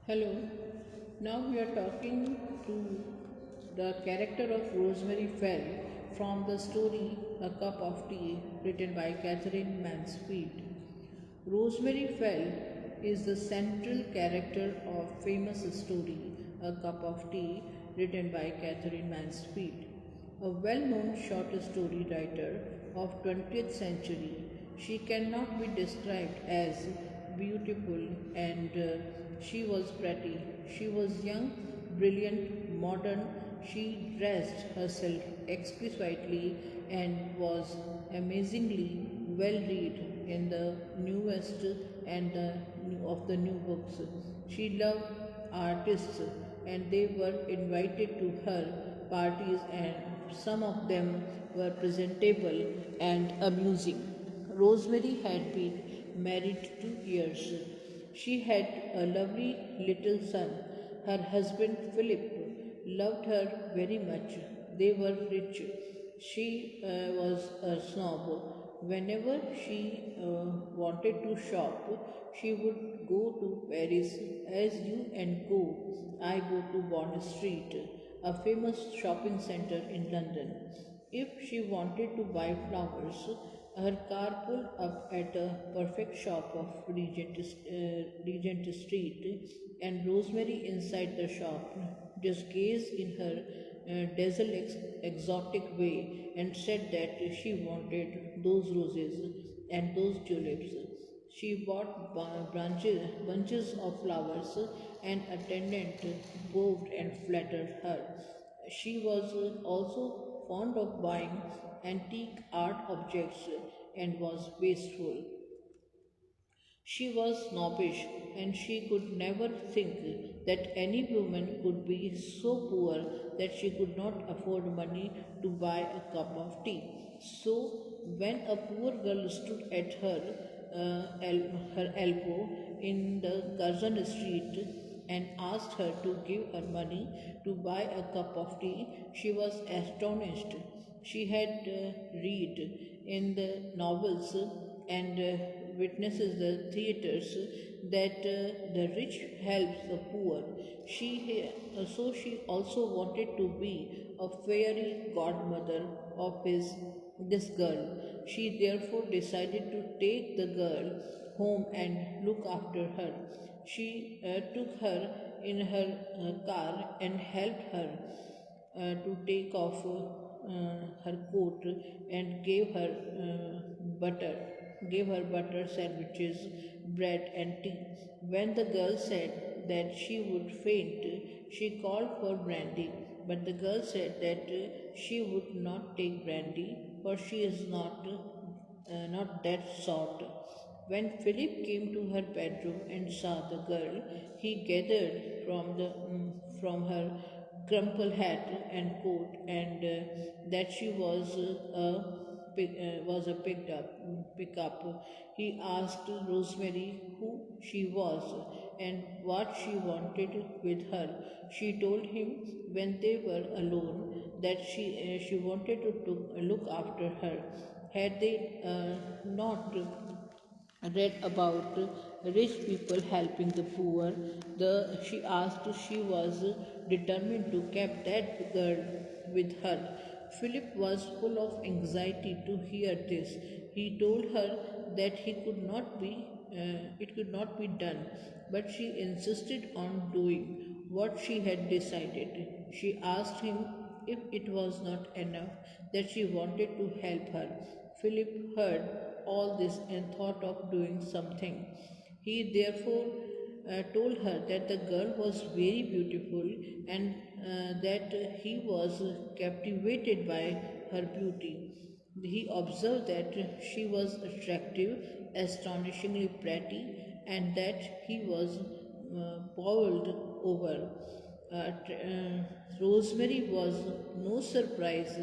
Hello. Now we are talking to the character of Rosemary Fell from the story A Cup of Tea, written by Catherine Mansfield. Rosemary Fell is the central character of famous story A Cup of Tea, written by Catherine Mansfield. A well-known short story writer of 20th century, she cannot be described as beautiful and she was pretty. She was young, brilliant, modern. She dressed herself exquisitely and was amazingly well read in the newest and of the new books. She loved artists and they were invited to her parties and some of them were presentable and amusing. Rosemary had been married 2 years. She had a lovely little son. Her husband Philip loved her very much. They were rich. She was a snob. Whenever she wanted to shop, she would go to Paris as you and go. I go to Bond Street, a famous shopping center in London. If she wanted to buy flowers, her car pulled up at a perfect shop of Regent Street, and Rosemary inside the shop just gazed in her exotic way and said that she wanted those roses and those tulips. She bought bunches of flowers, and attendant bowed and flattered her. She was also fond of buying antique art objects and was wasteful. She was snobbish, and she could never think that any woman could be so poor that she could not afford money to buy a cup of tea. So, when a poor girl stood at her elbow in the Curzon Street and asked her to give her money to buy a cup of tea, she was astonished. She had read in the novels and witnesses the theaters that the rich helps the poor. So she also wanted to be a fairy godmother of this girl. She therefore decided to take the girl home and look after her. She took her in her car and helped her to take off her coat and butter, gave her butter sandwiches, bread and tea. When the girl said that she would faint, she called for brandy, but the girl said that she would not take brandy, for she is not that sort. When Philip came to her bedroom and saw the girl, he gathered from her crumpled hat and coat, and that she was a pickup. He asked Rosemary who she was and what she wanted with her. She told him when they were alone that she wanted to look after her. Had they not read about rich people helping the poor. She asked she was determined to keep that girl with her. Philip was full of anxiety to hear this. He told her that it could not be done, but she insisted on doing what she had decided. She asked him if it was not enough that she wanted to help her. Philip heard all this and thought of doing something. He therefore told her that the girl was very beautiful and that he was captivated by her beauty. He observed that she was attractive, astonishingly pretty, and that he was bowled over. Rosemary was no surprise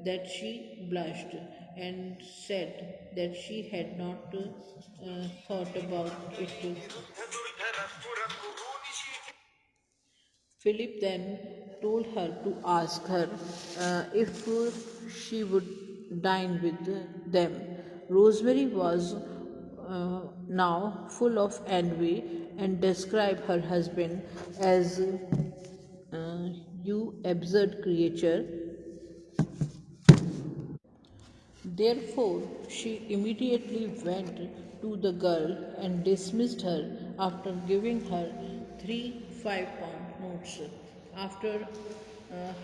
that she blushed and said that she had not thought about it. Philip then told her to ask her if she would dine with them. Rosemary was now full of envy and describe her husband as you absurd creature. Therefore, she immediately went to the girl and dismissed her after giving her three 5-pound notes. After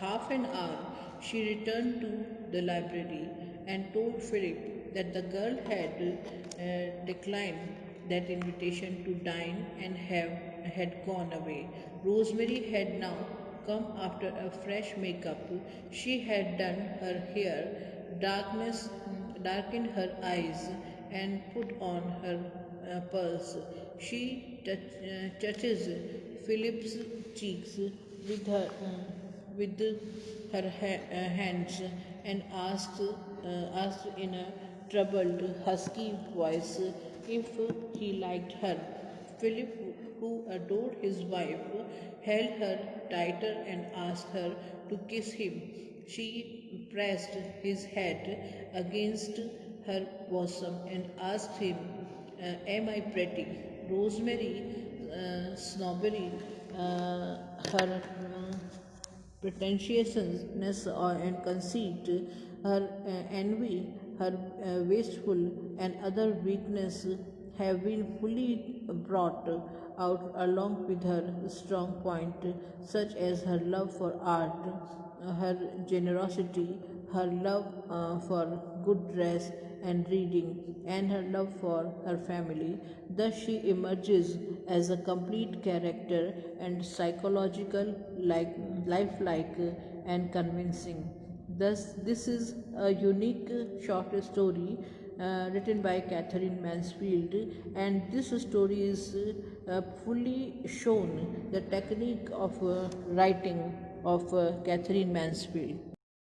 half an hour, she returned to the library and told Philip that the girl had declined that invitation to dine and had gone away. Rosemary had now come after a fresh makeup. She had done her hair, darkened her eyes, and put on her pearls. She touches Philip's cheeks with with her hands and asked in a troubled, husky voice if he liked her. Philip, who adored his wife, held her tighter and asked her to kiss him. She pressed his head against her bosom and asked him, Am I pretty? Rosemary, snobbery, her pretentiousness and conceit, her envy, her wasteful and other weakness have been fully brought out along with her strong point, such as her love for art, her generosity, her love for good dress and reading, and her love for her family. Thus, she emerges as a complete character and psychological, like lifelike and convincing. Thus, this is a unique short story written by Catherine Mansfield, and this story is fully shown the technique of writing of Catherine Mansfield.